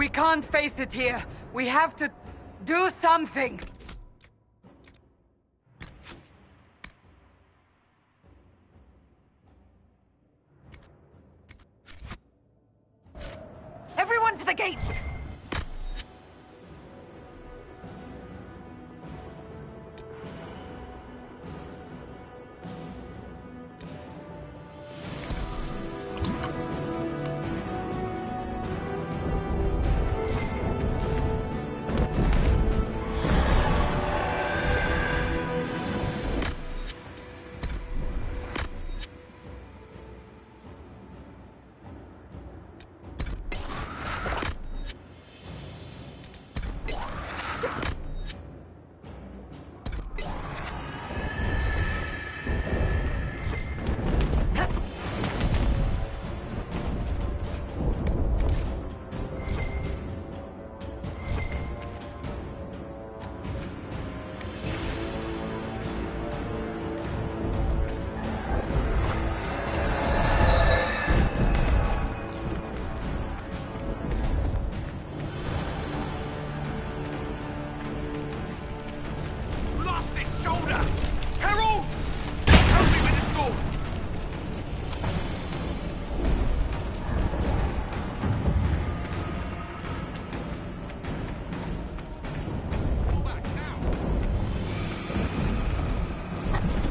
We can't face it here. We have to do something. Everyone to the gates!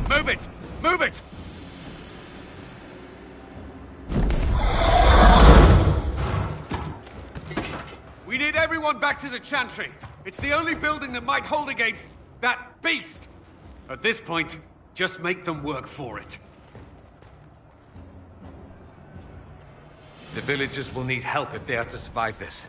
Move it! Move it! We need everyone back to the Chantry. It's the only building that might hold against that beast. At this point, just make them work for it. The villagers will need help if they are to survive this.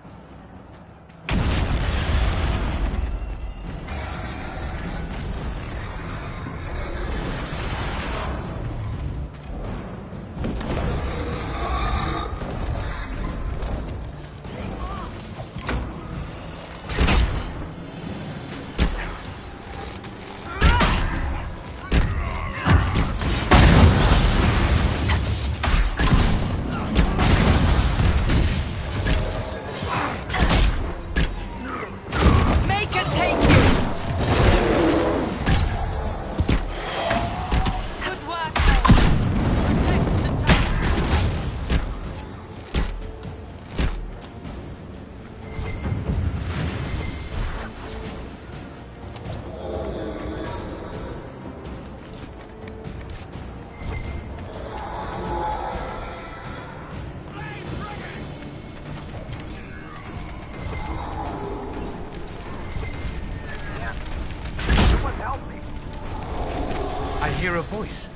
I hear a voice.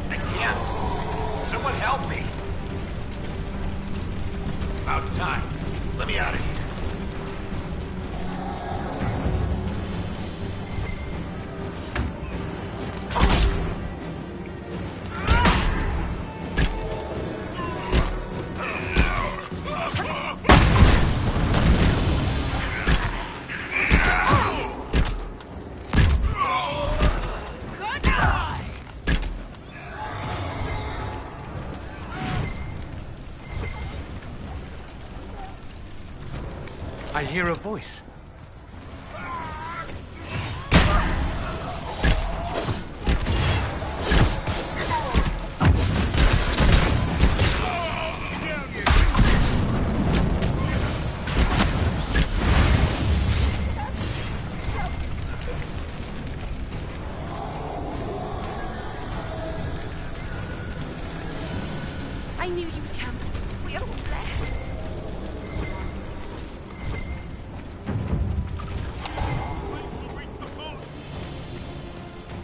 I can't. Someone help me. About time. Let me out of here. I hear a voice. I knew you'd come. We are blessed.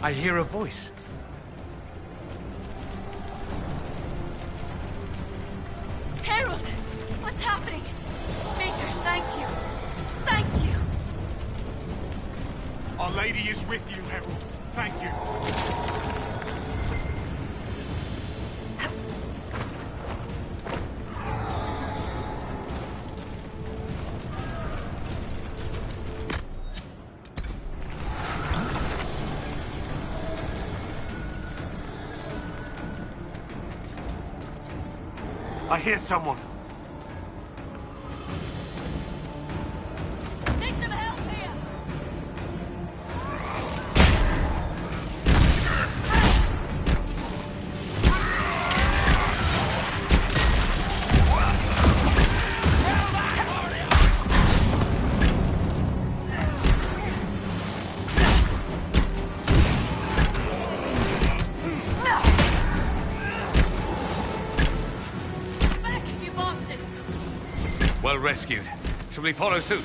I hear a voice. Harold! What's happening? Maker, thank you. Thank you. Our Lady is with you, Harold. Thank you. I hear someone. Need some help here! Back, you bastards! Well rescued. Shall we follow suit?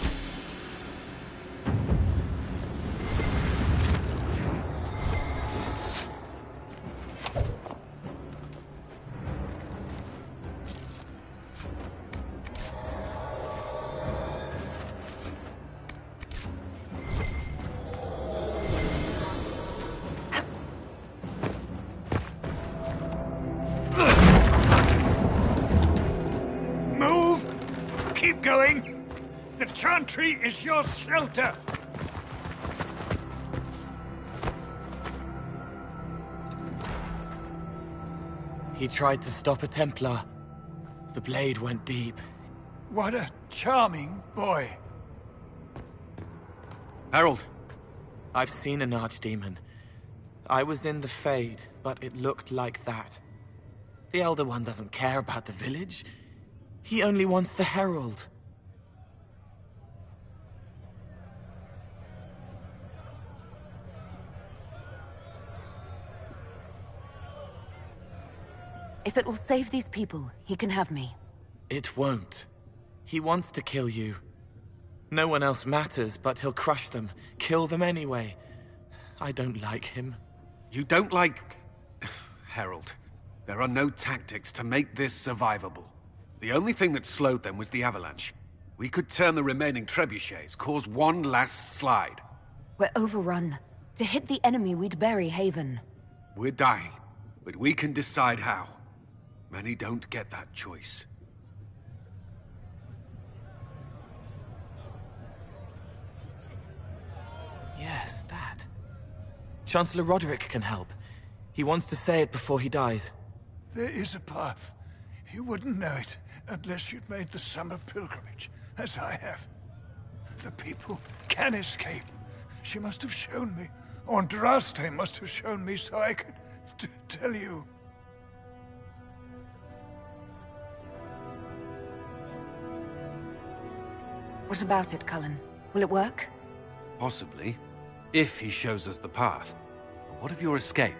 Move! Keep going! The chantry is your shelter! He tried to stop a Templar. The blade went deep. What a charming boy. Harold, I've seen an archdemon. I was in the Fade, but it looked like that. The Elder One doesn't care about the village. He only wants the Herald. If it will save these people, he can have me. It won't. He wants to kill you. No one else matters, but he'll crush them, kill them anyway. I don't like him. you don't like... Harold, there are no tactics to make this survivable. The only thing that slowed them was the avalanche. We could turn the remaining trebuchets, cause one last slide. We're overrun. To hit the enemy, we'd bury Haven. We're dying, but we can decide how. Many don't get that choice. Yes, that. Chancellor Roderick can help. He wants to say it before he dies. There is a path. You wouldn't know it unless you'd made the summer pilgrimage, as I have. The people can escape. She must have shown me. Andraste must have shown me so I could tell you. What about it, Cullen? Will it work? Possibly, if he shows us the path. But what of your escape?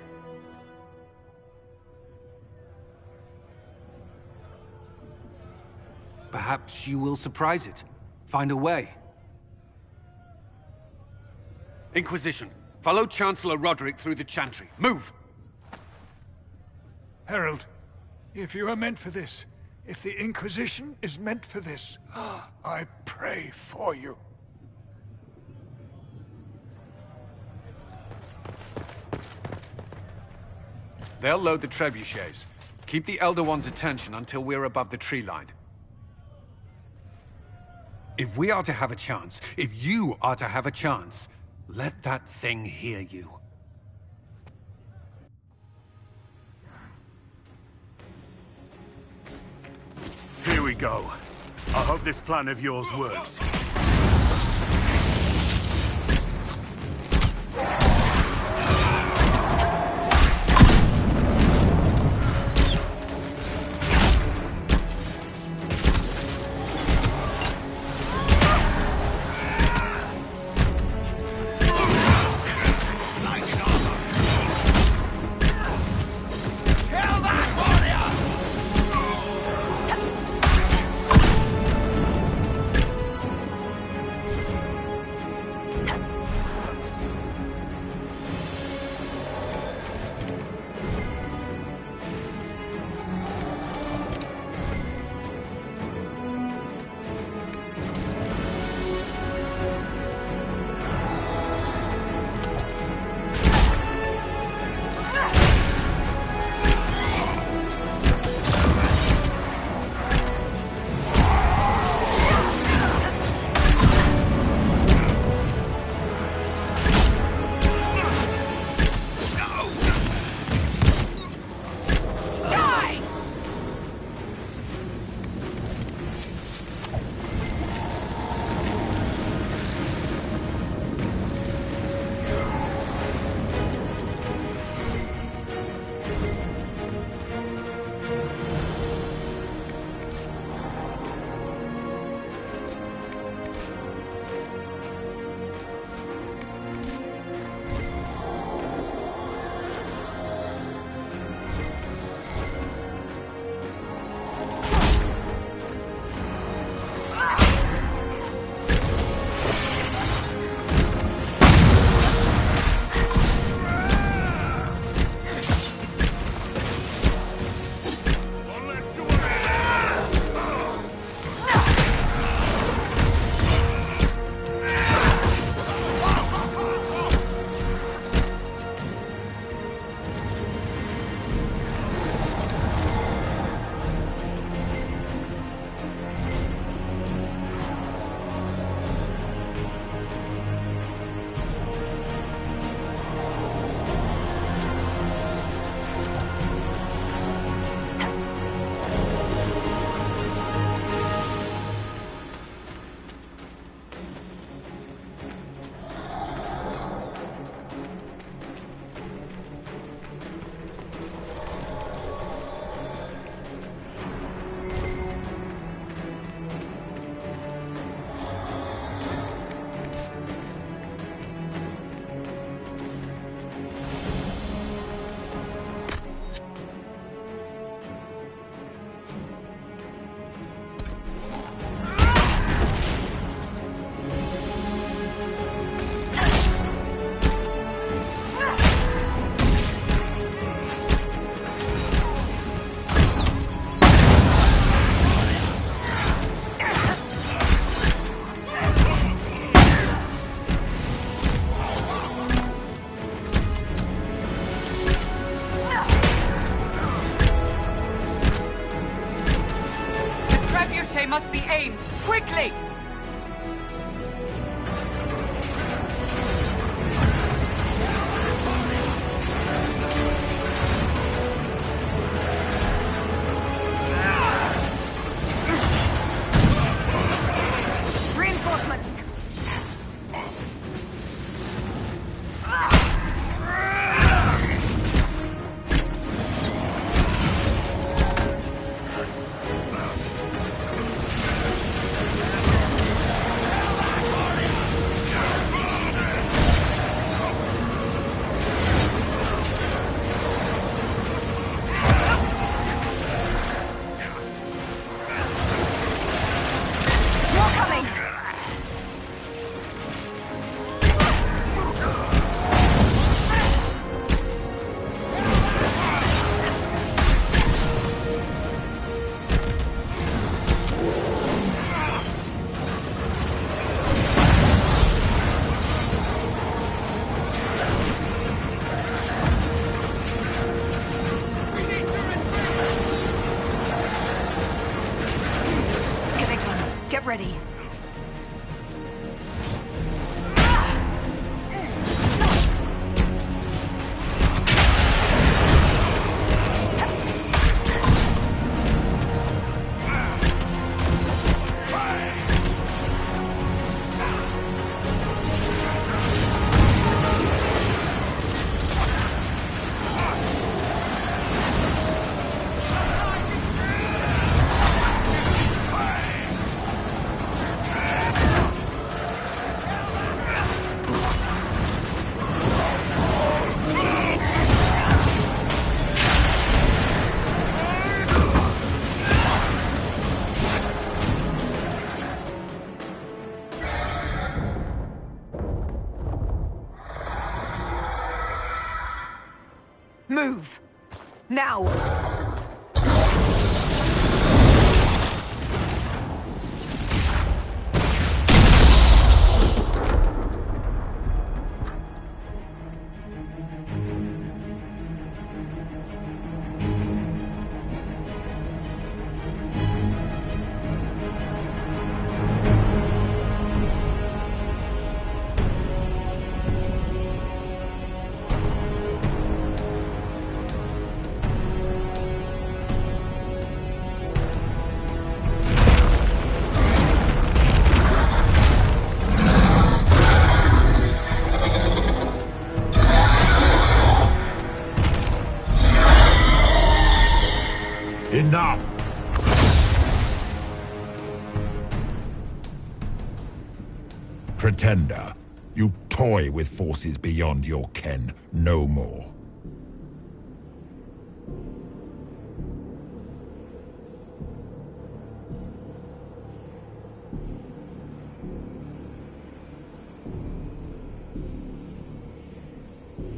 Perhaps you will surprise it. Find a way. Inquisition, follow Chancellor Roderick through the Chantry. Move! Harold, if you are meant for this, if the Inquisition is meant for this, I pray for you. They'll load the trebuchets. Keep the Elder One's attention until we're above the tree line. If we are to have a chance, if you are to have a chance, let that thing hear you. Here we go. I hope this plan of yours works. must be aimed. Quickly! Reinforcements! Get ready. Move! Now! Enough! Pretender, you toy with forces beyond your ken, no more.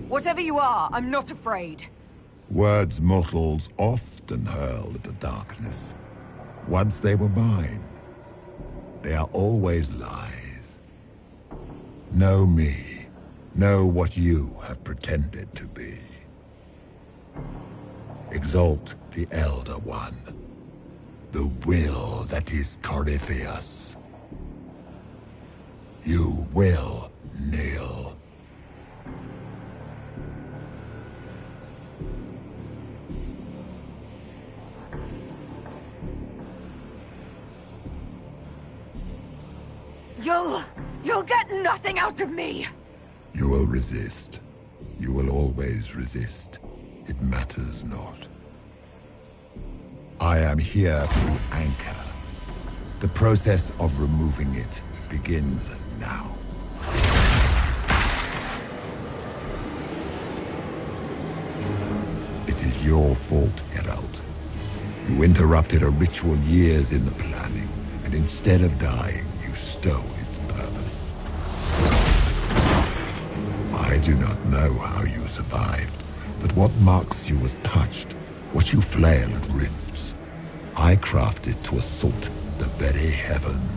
Whatever you are, I'm not afraid. Words mortals often hurl at the darkness. Once they were mine, they are always lies. Know me. Know what you have pretended to be. Exalt the Elder One. The will that is Corypheus. You will kneel. You'll get nothing out of me! You will resist. You will always resist. It matters not. I am here to anchor. The process of removing it begins now. It is your fault, Herald. You interrupted a ritual years in the planning, and instead of dying, you stole its purpose. I do not know how you survived, but what marks you as touched, what you flail at rifts, I crafted to assault the very heavens.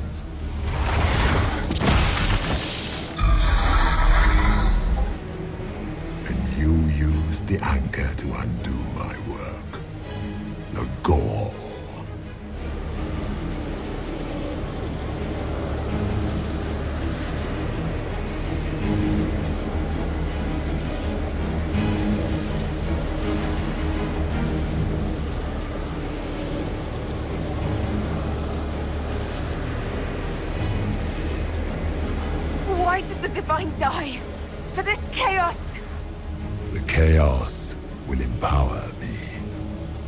And you used the anchor to undo my work. The gore. Divine die for this chaos! The chaos will empower me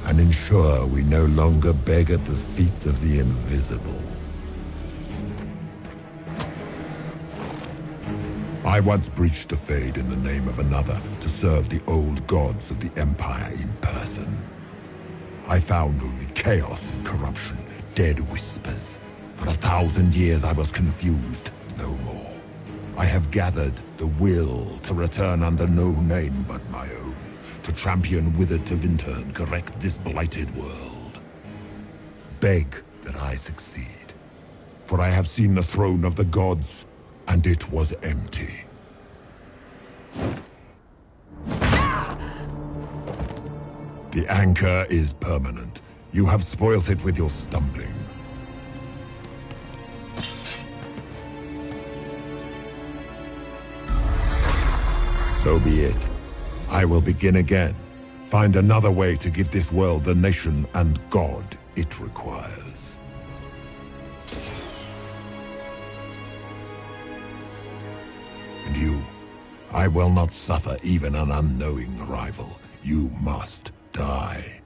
and ensure we no longer beg at the feet of the invisible. I once breached the Fade in the name of another to serve the old gods of the Empire in person. I found only chaos and corruption, dead whispers. For 1,000 years I was confused, no more. I have gathered the will to return under no name but my own, to champion withered to winter and correct this blighted world. Beg that I succeed, for I have seen the throne of the gods, and it was empty. The anchor is permanent. You have spoilt it with your stumbling. So be it. I will begin again. Find another way to give this world the nation and God it requires. And you, I will not suffer even an unknowing rival. You must die.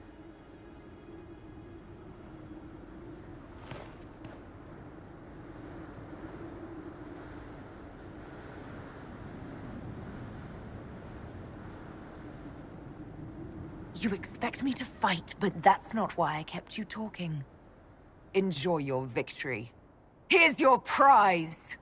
You expect me to fight, but that's not why I kept you talking. Enjoy your victory. Here's your prize!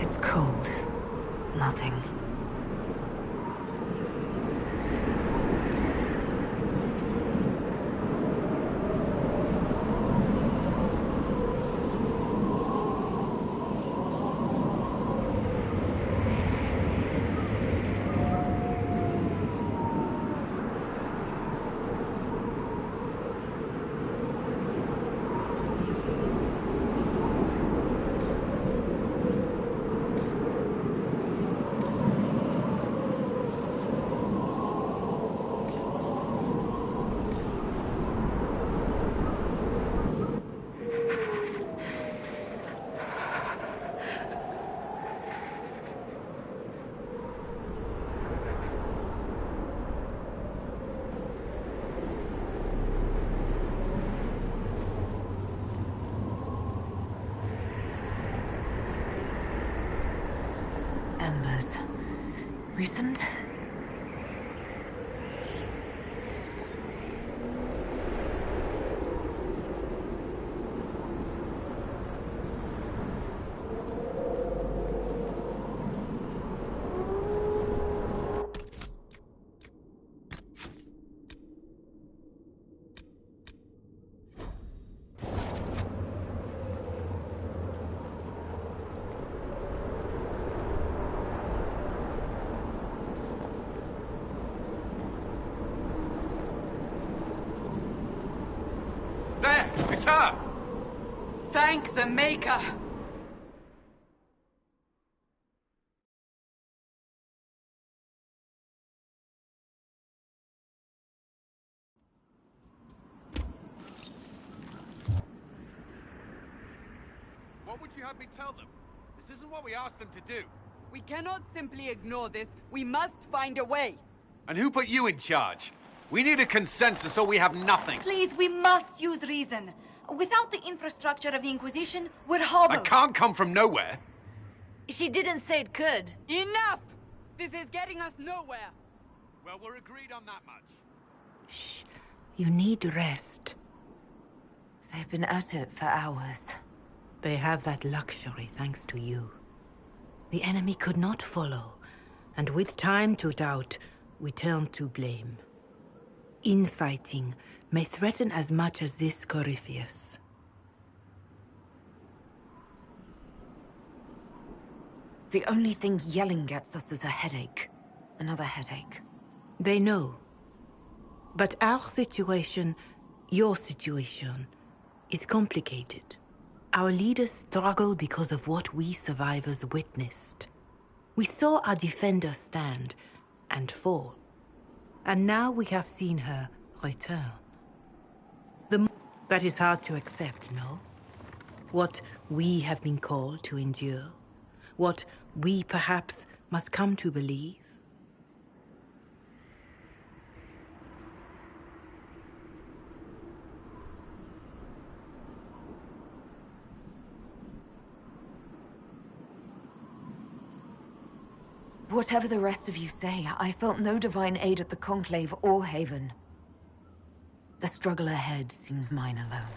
It's cold. Nothing. Embers. Recent? There! It's her! Thank the Maker! What would you have me tell them? This isn't what we asked them to do. We cannot simply ignore this. We must find a way. And who put you in charge? We need a consensus or we have nothing. Please, we must use reason. Without the infrastructure of the Inquisition, we're I hobbled. can't come from nowhere. She didn't say it could. Enough! This is getting us nowhere. Well, we're agreed on that much. Shh. You need rest. They've been at it for hours. They have that luxury thanks to you. The enemy could not follow, and with time to doubt, we turn to blame. Infighting may threaten as much as this Corypheus. The only thing yelling gets us is a headache. Another headache. They know. But our situation, your situation, is complicated. Our leaders struggle because of what we survivors witnessed. We saw our defender stand and fall. And now we have seen her return. That is hard to accept, no? What we have been called to endure. What we perhaps must come to believe. Whatever the rest of you say, I felt no divine aid at the Conclave or Haven. The struggle ahead seems mine alone.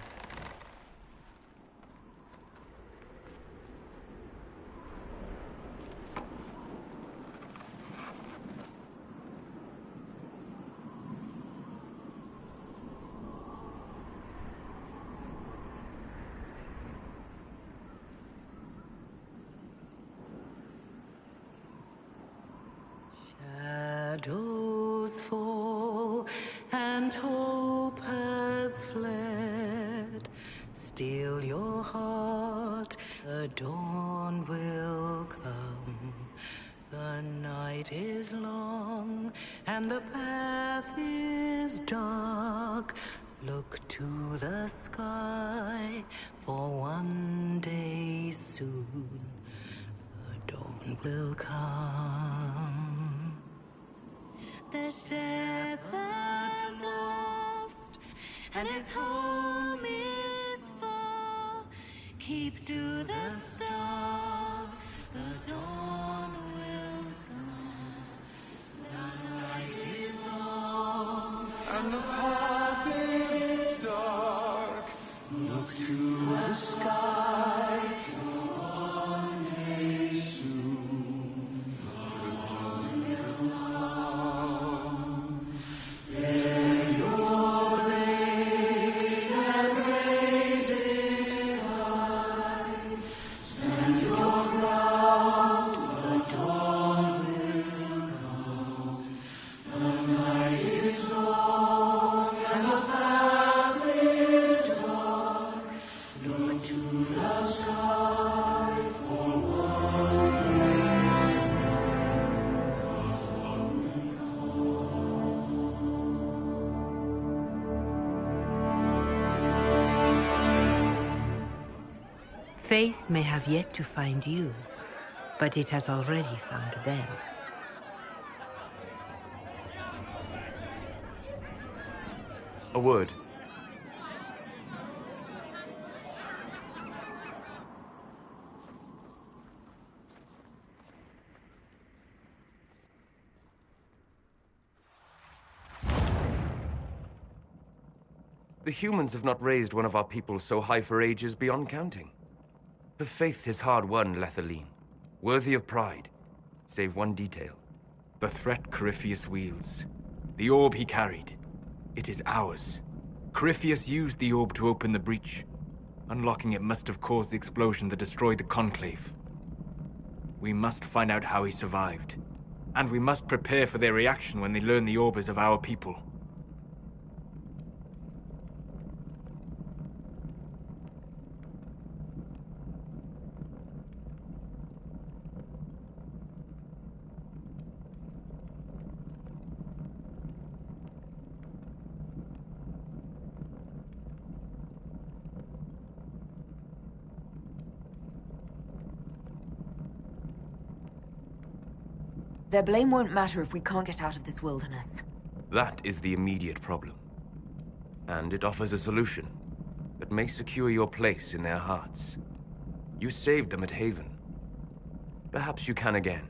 Shadows fall and hope has fled. Still your heart, the dawn will come. The night is long and the path is dark. Look to the sky, for one day soon the dawn will come. The shepherd's lost, and his home is far. Keep to the stars, the dawn will come. The night is long, And the path is dark. Look to the sky, for one day soon. Faith may have yet to find you, but it has already found them. A word. The humans have not raised one of our people so high for ages beyond counting. Her faith is hard-won, Lethaline. Worthy of pride. Save one detail. The threat Corypheus wields. The orb he carried. It is ours. Corypheus used the orb to open the breach. Unlocking it must have caused the explosion that destroyed the Conclave. We must find out how he survived. And we must prepare for their reaction when they learn the orb is of our people. Their blame won't matter if we can't get out of this wilderness. That is the immediate problem. And it offers a solution that may secure your place in their hearts. You saved them at Haven. Perhaps you can again.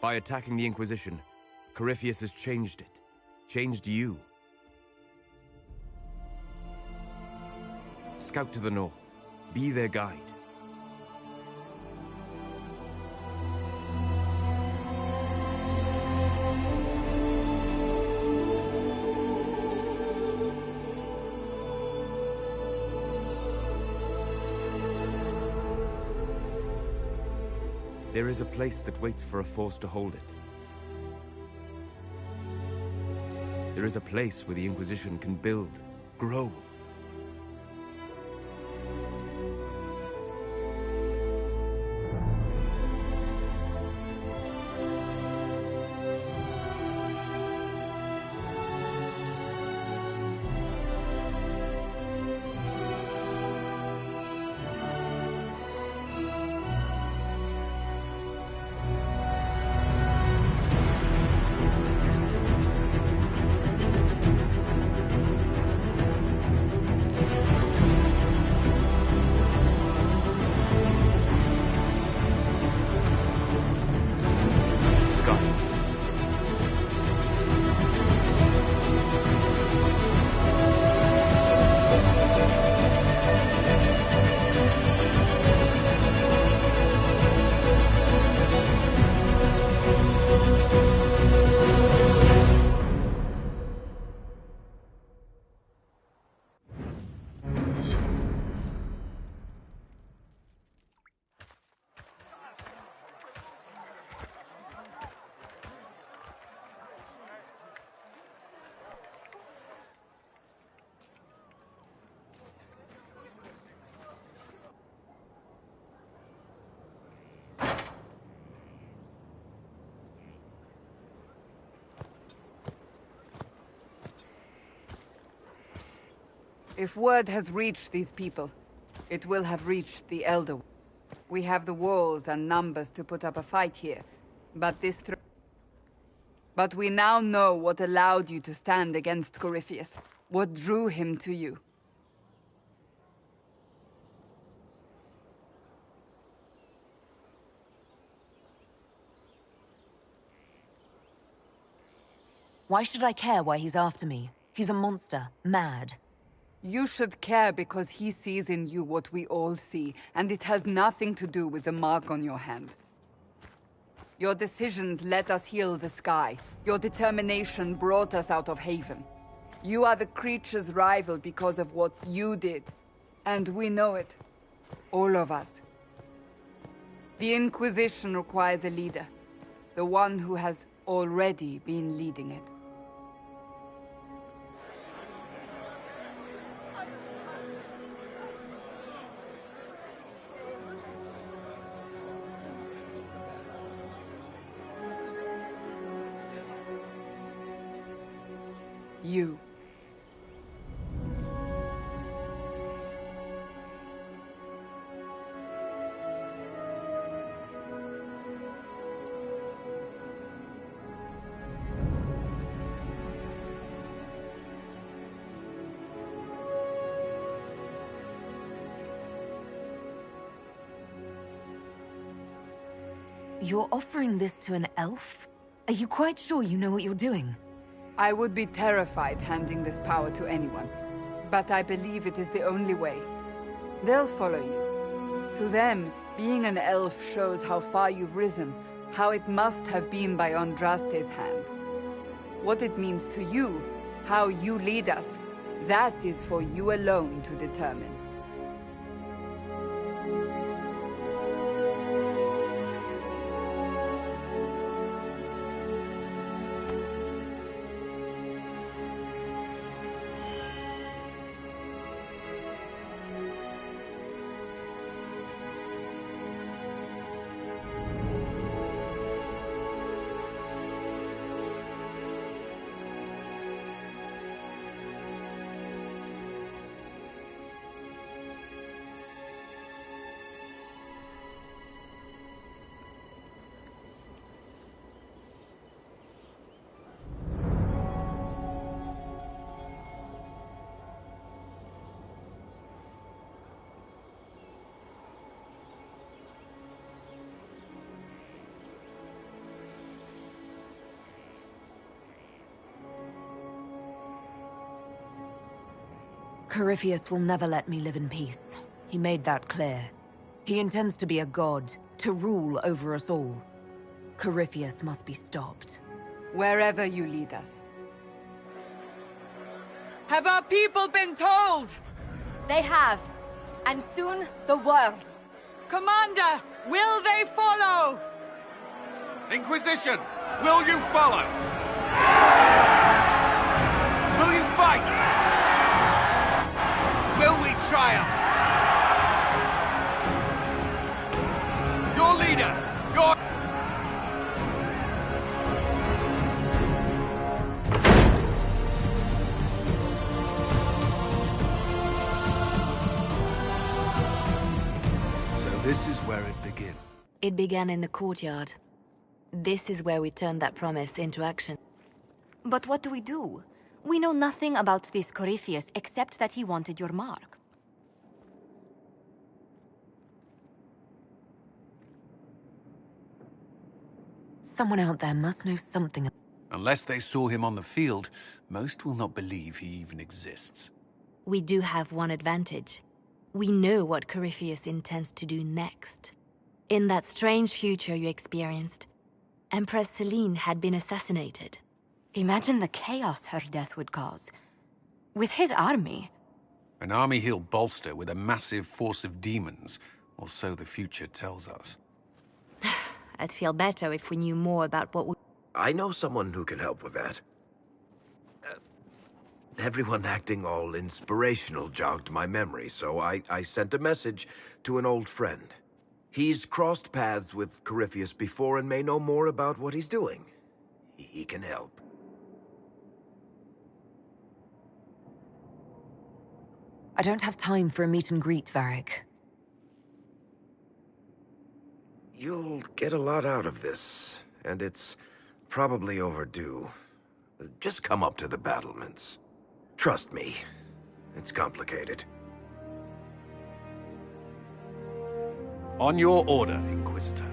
By attacking the Inquisition, Corypheus has changed it. Changed you. Scout to the north. Be their guide. There is a place that waits for a force to hold it. There is a place where the Inquisition can build, grow. If word has reached these people, it will have reached the Elder. We have the walls and numbers to put up a fight here, but But we now know what allowed you to stand against Corypheus, what drew him to you. Why should I care why he's after me? He's a monster, mad. You should care because he sees in you what we all see, and it has nothing to do with the mark on your hand. Your decisions let us heal the sky. Your determination brought us out of Haven. You are the creature's rival because of what you did. And we know it. All of us. The Inquisition requires a leader. The one who has already been leading it. You. You're offering this to an elf? Are you quite sure you know what you're doing? I would be terrified handing this power to anyone. But I believe it is the only way. They'll follow you. To them, being an elf shows how far you've risen, how it must have been by Andraste's hand. What it means to you, how you lead us, that is for you alone to determine. Corypheus will never let me live in peace. He made that clear. He intends to be a god, to rule over us all. Corypheus must be stopped. Wherever you lead us. Have our people been told? They have. And soon, the world. Commander, will they follow? Inquisition, will you follow? Will you fight? Will we triumph? Your leader, your... So this is where it begins. It began in the courtyard. This is where we turned that promise into action. But what do we do? We know nothing about this Corypheus except that he wanted your mark. Someone out there must know something. Unless they saw him on the field, most will not believe he even exists. We do have one advantage. We know what Corypheus intends to do next. In that strange future you experienced, Empress Celine had been assassinated. Imagine the chaos her death would cause. With his army. An army he'll bolster with a massive force of demons, or so the future tells us. I'd feel better if we knew more about what we... I know someone who can help with that. Everyone acting all inspirational jogged my memory, so I sent a message to an old friend. He's crossed paths with Corypheus before and may know more about what he's doing. He can help. I don't have time for a meet and greet, Varric. You'll get a lot out of this, and it's probably overdue. Just come up to the battlements. Trust me, it's complicated. On your order, Inquisitor.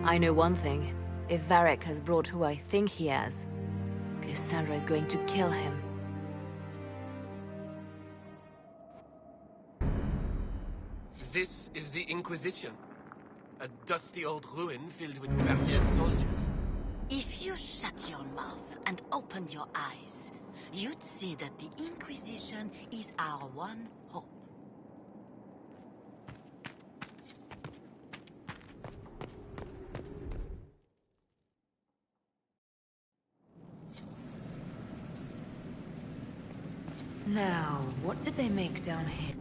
I know one thing. If Varric has brought who I think he has, Cassandra is going to kill him. This is the Inquisition. A dusty old ruin filled with barbarian soldiers. If you shut your mouth and opened your eyes, you'd see that the Inquisition is our one hope. Now, what did they make down here?